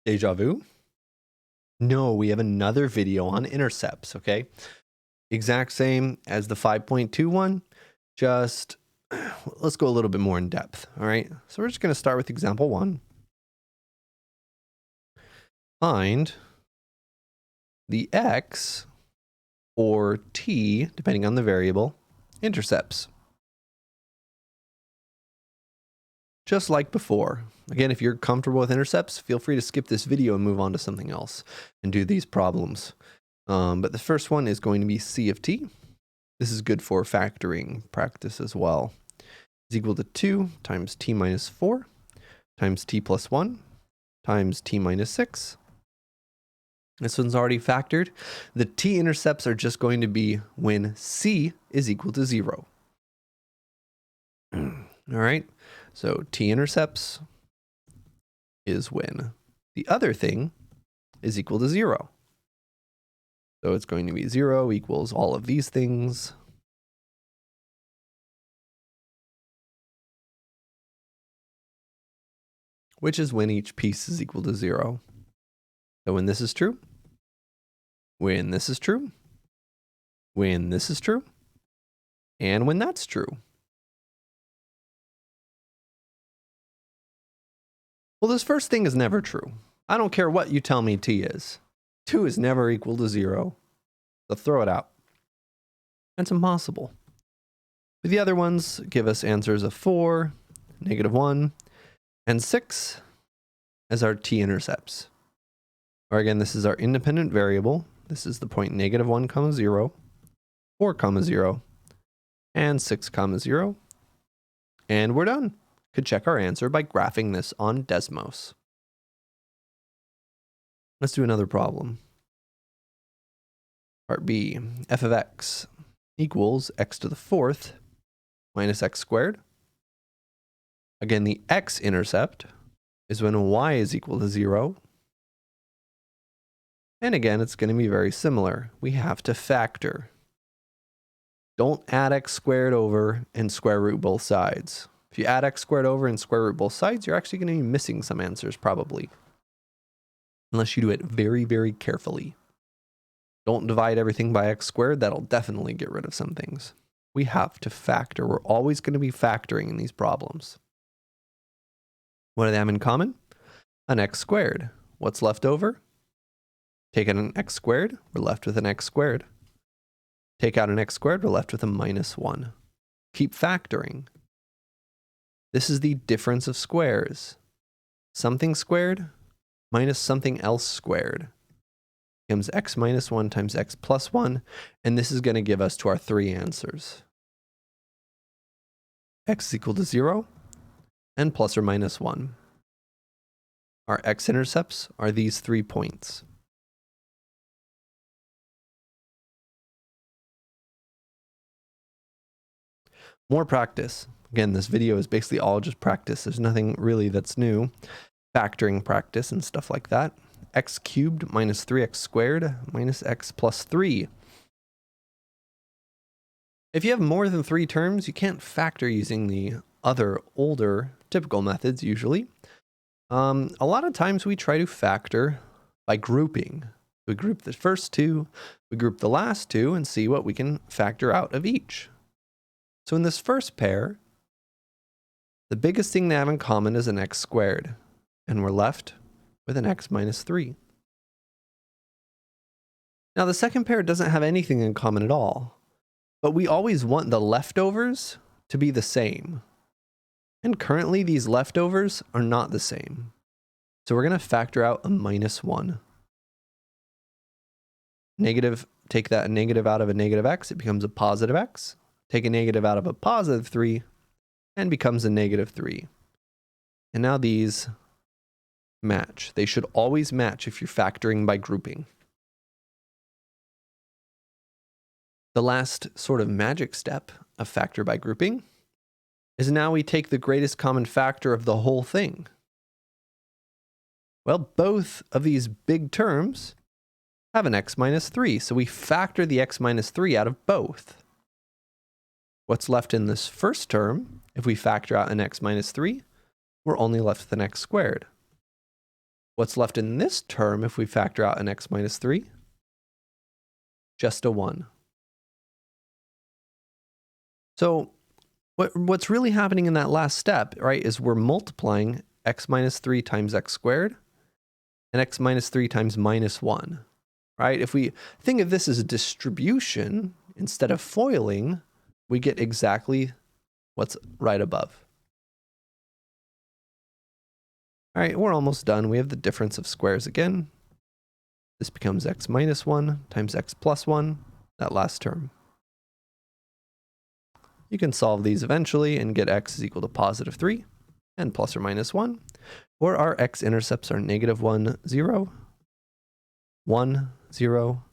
Deja vu? No, we have another video on intercepts, okay? Exact same as the 5.2 one, just let's go a little bit more in depth, all right? So we're just going to start with example 1. Find the x or t, depending on the variable, intercepts. Just like before. Again, if you're comfortable with intercepts, feel free to skip this video and move on to something else and do these problems. But the first one is going to be c of t. This is good for factoring practice as well. Is equal to 2 times t minus 4 times t plus 1 times t minus 6. This one's already factored. The t-intercepts are just going to be when c is equal to 0. All right, so t-intercepts is when the other thing is equal to 0. So it's going to be 0 equals all of these things. Which is when each piece is equal to 0. So when this is true, when this is true, when this is true, and when that's true. Well, this first thing is never true. I don't care what you tell me t is. 2 is never equal to 0. So throw it out. That's impossible. But the other ones give us answers of 4, -1, and 6 as our t-intercepts. Or again, this is our independent variable. This is the point -1, 0, 4, 0, and 6, 0. And we're done. Could check our answer by graphing this on Desmos. Let's do another problem. Part B, f of x equals x to the 4th minus x squared. Again, the x-intercept is when y is equal to 0. And again, it's going to be very similar. We have to factor. Don't add x squared over and square root both sides. If you add x squared over and square root both sides, you're actually going to be missing some answers probably. Unless you do it very, very carefully. Don't divide everything by x squared. That'll definitely get rid of some things. We have to factor. We're always going to be factoring in these problems. What do they have in common? An x squared. What's left over? Take out an x squared, we're left with an x squared. Take out an x squared, we're left with a -1. Keep factoring. This is the difference of squares. Something squared minus something else squared becomes x minus 1 times x plus 1, and this is going to give us to our 3 answers. X is equal to 0 and plus or minus 1. Our x-intercepts are these 3 points. More practice. Again, this video is basically all just practice. There's nothing really that's new. Factoring practice and stuff like that. X cubed minus 3x squared minus x plus 3. If you have more than 3 terms, you can't factor using the other older typical methods usually. A lot of times we try to factor by grouping. We group the first 2, we group the last 2, and see what we can factor out of each. So in this first pair, the biggest thing they have in common is an x squared, and we're left with an x minus 3. Now the second pair doesn't have anything in common at all, but we always want the leftovers to be the same. And currently these leftovers are not the same. So we're going to factor out a -1. Negative, take that negative out of a negative x, it becomes a positive x. Take a negative out of a positive 3 and becomes a -3. And now these match. They should always match if you're factoring by grouping. The last sort of magic step of factor by grouping is now we take the greatest common factor of the whole thing. Well, both of these big terms have an x minus 3, so we factor the x minus 3 out of both. What's left in this first term, if we factor out an x minus 3, we're only left with an x squared. What's left in this term if we factor out an x minus 3? Just a 1. So what's really happening in that last step, right, is we're multiplying x minus 3 times x squared and x minus 3 times minus 1, right? If we think of this as a distribution instead of foiling, we get exactly what's right above. All right, we're almost done. We have the difference of squares again. This becomes x minus 1 times x plus 1, that last term. You can solve these eventually and get x is equal to positive 3 and plus or minus 1, or our x-intercepts are negative 1, 0, 1, 0,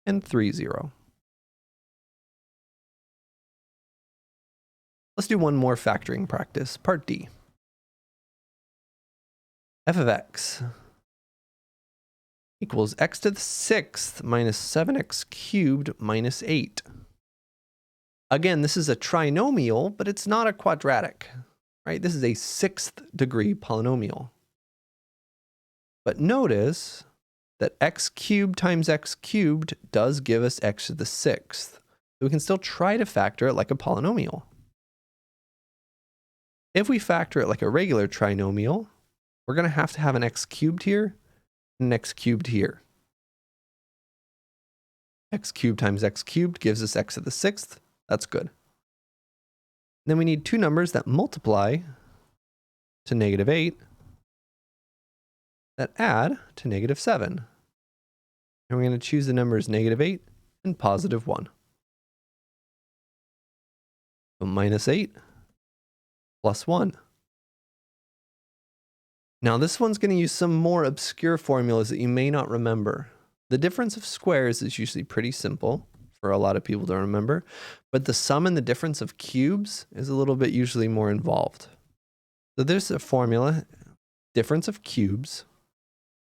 and 3, 0. Let's do one more factoring practice, part D. F of x equals x to the 6th minus 7x cubed minus 8. Again, this is a trinomial, but it's not a quadratic, right? This is a 6th degree polynomial. But notice that x cubed times x cubed does give us x to the 6th. So we can still try to factor it like a polynomial. If we factor it like a regular trinomial, we're going to have an x cubed here and an x cubed here. X cubed times x cubed gives us x to the 6th. That's good. Then we need two numbers that multiply to negative 8 that add to negative 7. And we're going to choose the numbers negative 8 and positive 1. So minus 8 plus 1. Now this one's going to use some more obscure formulas that you may not remember. The difference of squares is usually pretty simple for a lot of people to remember, but the sum and the difference of cubes is a little bit usually more involved. So there's a formula, difference of cubes,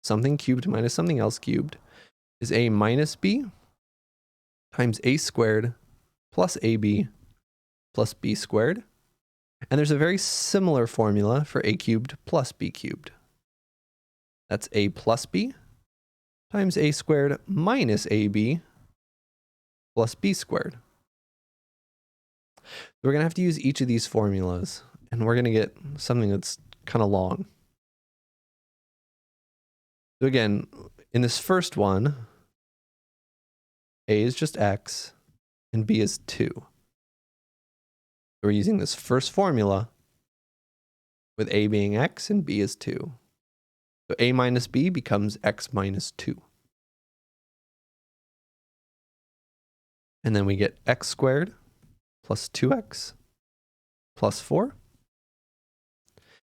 something cubed minus something else cubed, is a minus b times a squared plus ab plus b squared. And there's a very similar formula for a cubed plus b cubed. That's a plus b times a squared minus ab plus b squared. We're going to have to use each of these formulas, and we're going to get something that's kind of long. So again, in this first one, a is just x, and b is 2. We're using this first formula with a being x and b is 2. So a minus b becomes x minus 2. And then we get x squared plus 2x plus 4.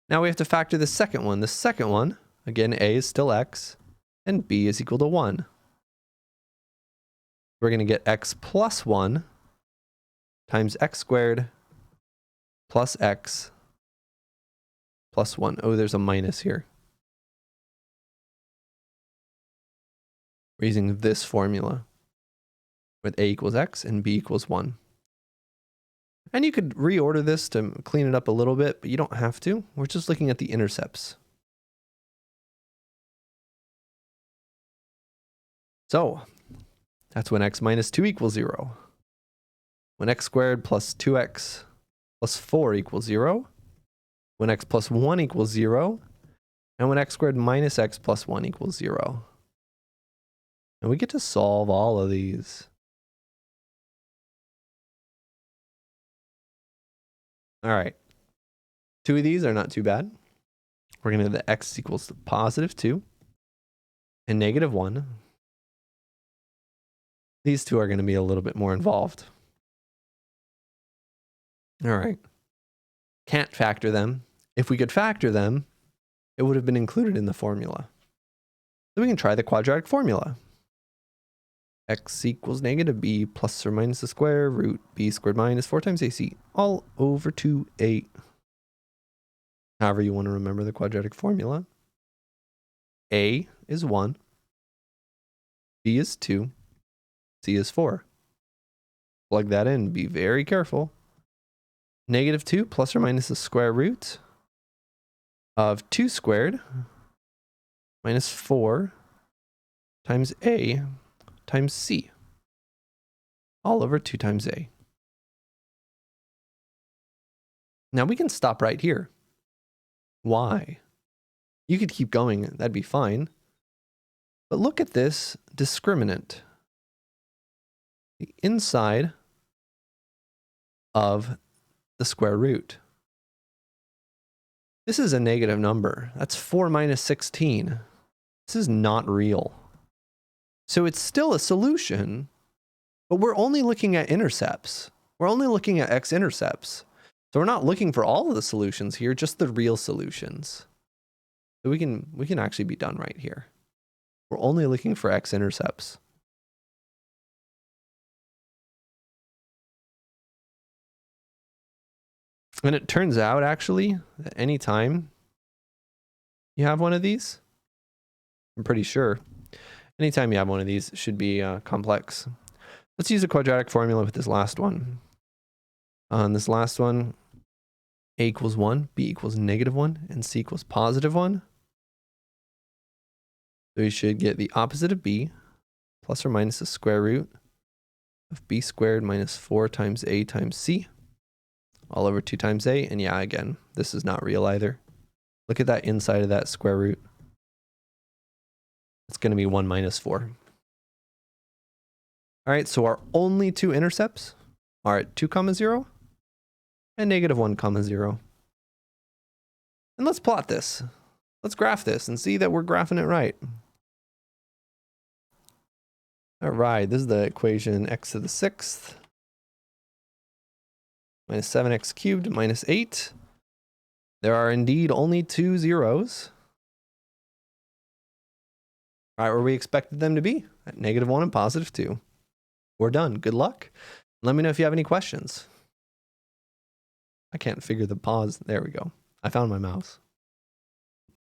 Now we have to factor the second one. The second one, again, a is still x, and b is equal to 1. We're going to get x plus 1 times x squared plus x plus 1. Oh, there's a minus here. We're using this formula with a equals x and b equals 1. And you could reorder this to clean it up a little bit, but you don't have to. We're just looking at the intercepts. So that's when x minus 2 equals 0. When x squared plus 2x plus 4 equals 0. When x plus 1 equals 0. And when x squared minus x plus 1 equals 0. And we get to solve all of these. All right. Two of these are not too bad. We're going to have the x equals to positive 2 and negative 1. These two are going to be a little bit more involved. All right. Can't factor them. If we could factor them, it would have been included in the formula. So we can try the quadratic formula. X equals negative b plus or minus the square root b squared minus 4 times ac all over 2a. However you want to remember the quadratic formula. A is 1, b is 2, c is 4. Plug that in, be very careful. Negative 2 plus or minus the square root of 2 squared minus 4 times a times c, all over 2 times a. Now we can stop right here. Why? You could keep going, that'd be fine. But look at this discriminant. The inside of the square root. This is a negative number. That's 4 minus 16. This is not real. So it's still a solution, but we're only looking at intercepts. We're only looking at x-intercepts. So we're not looking for all of the solutions here, just the real solutions. So we can actually be done right here. We're only looking for x-intercepts. And it turns out, actually, that any time you have one of these, I'm pretty sure, anytime you have one of these, it should be complex. Let's use a quadratic formula with this last one. On this last one, a equals 1, b equals -1, and c equals +1. So we should get the opposite of b, plus or minus the square root of b squared minus 4 times a times c, all over 2 times a. And yeah, again, this is not real either. Look at that inside of that square root. It's going to be 1 minus 4. All right, so our only two intercepts are at 2, 0 and -1, 0. And let's plot this. Let's graph this and see that we're graphing it right. All right, this is the equation x to the 6th minus 7x cubed minus 8. There are indeed only 2 zeros. Right where we expected them to be, at -1 and +2. We're done. Good luck. Let me know if you have any questions. I can't figure the pause. There we go. I found my mouse.